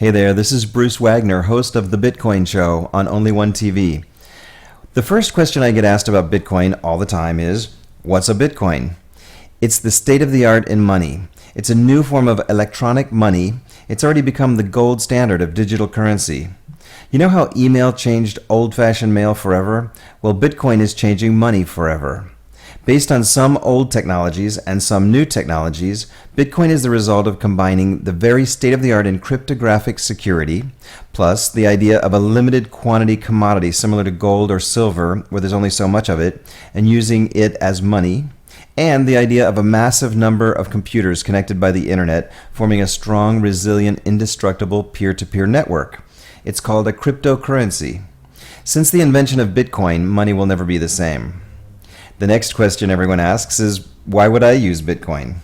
Hey there, this is Bruce Wagner, host of The Bitcoin Show on Only One TV. The first question I get asked about Bitcoin all the time is, what's a Bitcoin? It's the state-of-the-art in money. It's a new form of electronic money. It's already become the gold standard of digital currency. You know how email changed old-fashioned mail forever? Well, Bitcoin is changing money forever. Based on some old technologies and some new technologies, Bitcoin is the result of combining the very state-of-the-art in cryptographic security, plus the idea of a limited quantity commodity similar to gold or silver, where there's only so much of it, and using it as money, and the idea of a massive number of computers connected by the internet, forming a strong, resilient, indestructible peer-to-peer network. It's called a cryptocurrency. Since the invention of Bitcoin, money will never be the same. The next question everyone asks is, why would I use Bitcoin?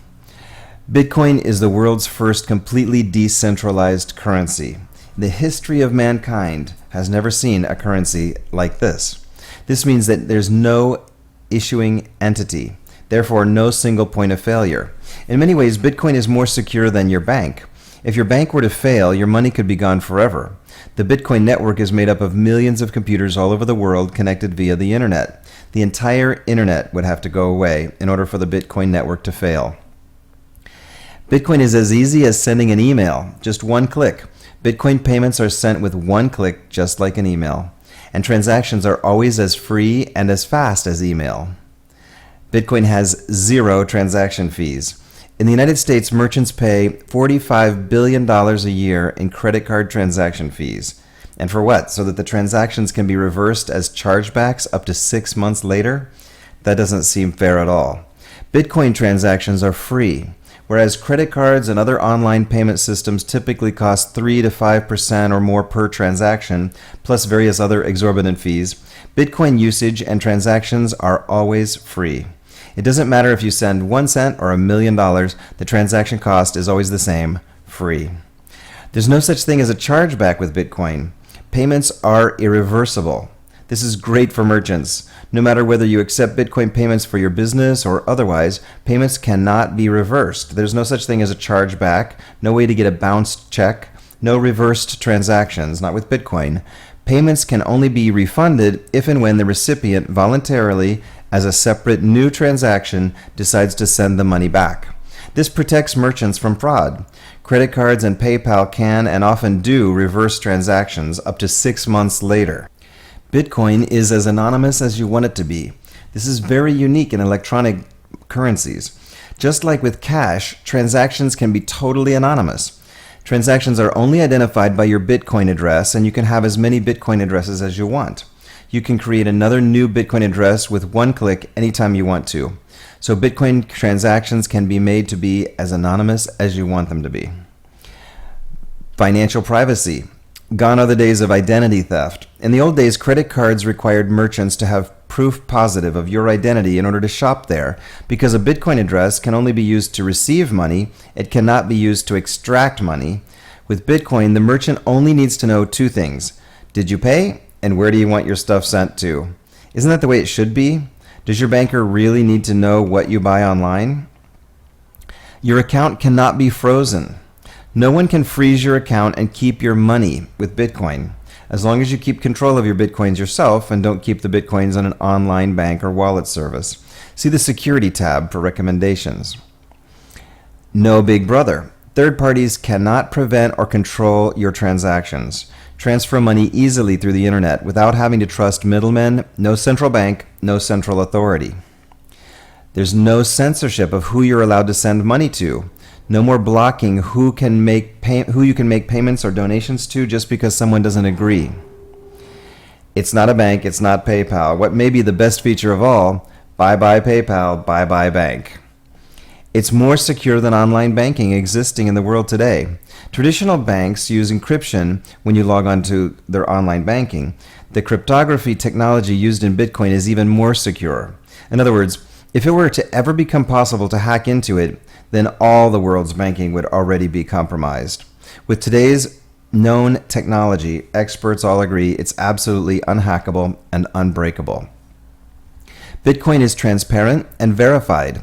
Bitcoin is the world's first completely decentralized currency. The history of mankind has never seen a currency like this. This means that there's no issuing entity, therefore no single point of failure. In many ways, Bitcoin is more secure than your bank. If your bank were to fail, your money could be gone forever. The Bitcoin network is made up of millions of computers all over the world connected via the internet. The entire internet would have to go away in order for the Bitcoin network to fail. Bitcoin is as easy as sending an email, just one click. Bitcoin payments are sent with one click, just like an email. And transactions are always as free and as fast as email. Bitcoin has zero transaction fees. In the United States, merchants pay $45 billion a year in credit card transaction fees. And for what? So that the transactions can be reversed as chargebacks up to 6 months later? That doesn't seem fair at all. Bitcoin transactions are free, whereas credit cards and other online payment systems typically cost 3 to 5% or more per transaction, plus various other exorbitant fees. Bitcoin usage and transactions are always free. It doesn't matter if you send 1 cent or $1 million, the transaction cost is always the same, free. There's no such thing as a chargeback with Bitcoin. Payments are irreversible. This is great for merchants. No matter whether you accept Bitcoin payments for your business or otherwise, payments cannot be reversed. There's no such thing as a chargeback, no way to get a bounced check, no reversed transactions, not with Bitcoin. Payments can only be refunded if and when the recipient voluntarily, as a separate new transaction, decides to send the money back. This protects merchants from fraud. Credit cards and PayPal can and often do reverse transactions up to 6 months later. Bitcoin is as anonymous as you want it to be. This is very unique in electronic currencies. Just like with cash, transactions can be totally anonymous. Transactions are only identified by your Bitcoin address, and you can have as many Bitcoin addresses as you want. You can create another new Bitcoin address with one click anytime you want to. So Bitcoin transactions can be made to be as anonymous as you want them to be. Financial privacy. Gone are the days of identity theft. In the old days, credit cards required merchants to have proof positive of your identity in order to shop there. Because a Bitcoin address can only be used to receive money, it cannot be used to extract money. With Bitcoin, the merchant only needs to know two things. Did you pay? And where do you want your stuff sent to? Isn't that the way it should be? Does your banker really need to know what you buy online? Your account cannot be frozen. No one can freeze your account and keep your money with Bitcoin, as long as you keep control of your Bitcoins yourself and don't keep the Bitcoins on an online bank or wallet service. See the Security tab for recommendations. No Big Brother. Third parties cannot prevent or control your transactions. Transfer money easily through the internet without having to trust middlemen, no central bank, no central authority. There's no censorship of who you're allowed to send money to. No more blocking who you can make payments or donations to just because someone doesn't agree. It's not a bank, it's not PayPal. What may be the best feature of all, bye-bye PayPal, bye-bye bank. It's more secure than online banking existing in the world today. Traditional banks use encryption when you log on to their online banking. The cryptography technology used in Bitcoin is even more secure. In other words, if it were to ever become possible to hack into it, then all the world's banking would already be compromised. With today's known technology, experts all agree it's absolutely unhackable and unbreakable. Bitcoin is transparent and verified.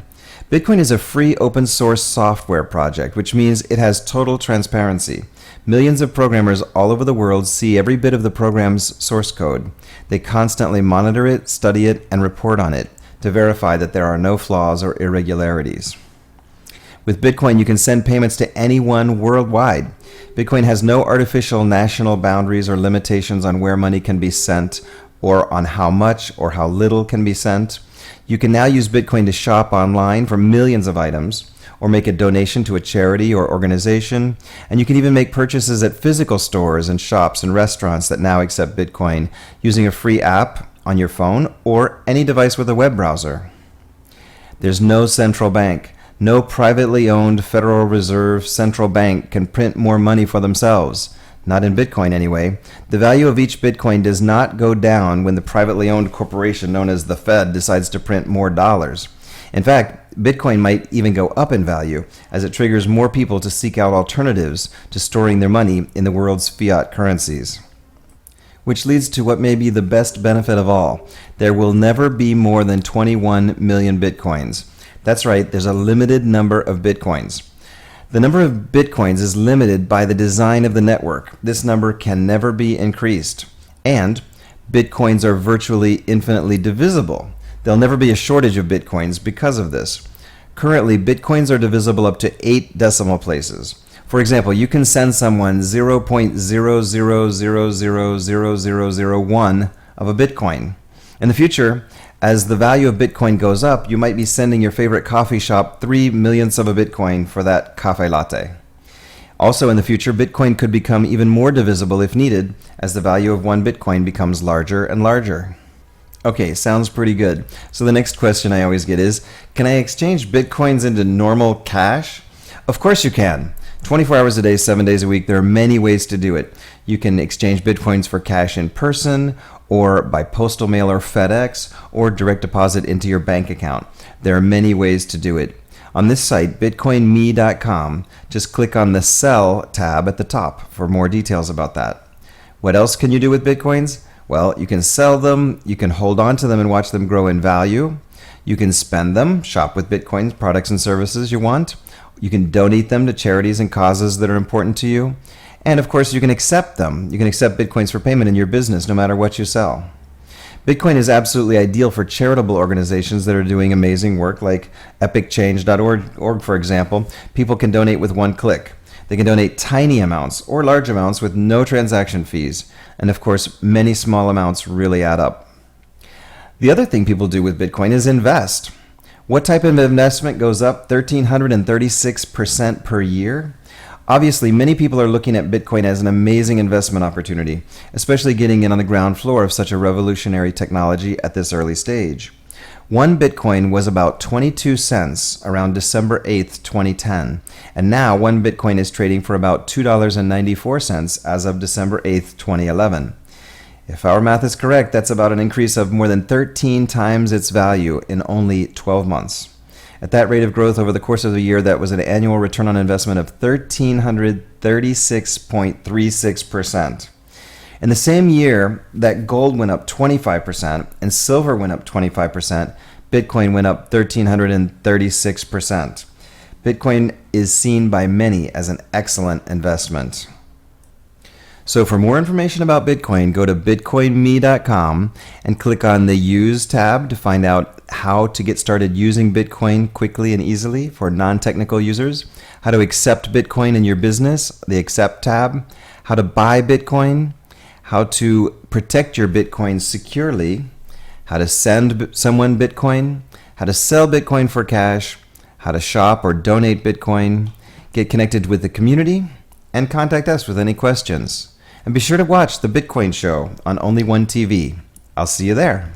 Bitcoin is a free open source software project, which means it has total transparency. Millions of programmers all over the world see every bit of the program's source code. They constantly monitor it, study it, and report on it to verify that there are no flaws or irregularities. With Bitcoin, you can send payments to anyone worldwide. Bitcoin has no artificial national boundaries or limitations on where money can be sent or on how much or how little can be sent. You can now use Bitcoin to shop online for millions of items or make a donation to a charity or organization. And you can even make purchases at physical stores and shops and restaurants that now accept Bitcoin using a free app on your phone or any device with a web browser. There's no central bank. No privately owned Federal Reserve central bank can print more money for themselves. Not in Bitcoin anyway. The value of each Bitcoin does not go down when the privately owned corporation known as the Fed decides to print more dollars. In fact, Bitcoin might even go up in value as it triggers more people to seek out alternatives to storing their money in the world's fiat currencies. Which leads to what may be the best benefit of all. There will never be more than 21 million Bitcoins. That's right, there's a limited number of Bitcoins. The number of Bitcoins is limited by the design of the network. This number can never be increased. And Bitcoins are virtually infinitely divisible. There'll never be a shortage of Bitcoins because of this. Currently, Bitcoins are divisible up to 8 decimal places. For example, you can send someone 0.000000001 of a Bitcoin. In the future, as the value of Bitcoin goes up, you might be sending your favorite coffee shop 3 millionths of a Bitcoin for that cafe latte. Also in the future, Bitcoin could become even more divisible if needed, as the value of one Bitcoin becomes larger and larger. Okay, sounds pretty good. So the next question I always get is, can I exchange Bitcoins into normal cash? Of course you can. 24 hours a day, 7 days a week, there are many ways to do it. You can exchange Bitcoins for cash in person, or by postal mail or FedEx, or direct deposit into your bank account. There are many ways to do it. On this site, bitcoinme.com, just click on the Sell tab at the top for more details about that. What else can you do with Bitcoins? Well, you can sell them, you can hold on to them and watch them grow in value. You can spend them, shop with Bitcoins, products and services you want. You can donate them to charities and causes that are important to you. And of course, you can accept them. You can accept Bitcoins for payment in your business, no matter what you sell. Bitcoin is absolutely ideal for charitable organizations that are doing amazing work, like epicchange.org, for example. People can donate with one click. They can donate tiny amounts or large amounts with no transaction fees. And of course, many small amounts really add up. The other thing people do with Bitcoin is invest. What type of investment goes up 1,336% per year? Obviously, many people are looking at Bitcoin as an amazing investment opportunity, especially getting in on the ground floor of such a revolutionary technology at this early stage. One Bitcoin was about 22 cents around December 8th, 2010, and now one Bitcoin is trading for about $2.94 as of December 8th, 2011. If our math is correct, that's about an increase of more than 13 times its value in only 12 months. At that rate of growth over the course of the year, that was an annual return on investment of 1,336.36%. In the same year that gold went up 25% and silver went up 25%, Bitcoin went up 1,336%. Bitcoin is seen by many as an excellent investment. So for more information about Bitcoin, go to bitcoinme.com and click on the Use tab to find out how to get started using Bitcoin quickly and easily for non-technical users, how to accept Bitcoin in your business, the Accept tab, how to buy Bitcoin, how to protect your Bitcoin securely, how to send someone Bitcoin, how to sell Bitcoin for cash, how to shop or donate Bitcoin, get connected with the community, and contact us with any questions. And be sure to watch The Bitcoin Show on Only One TV. I'll see you there.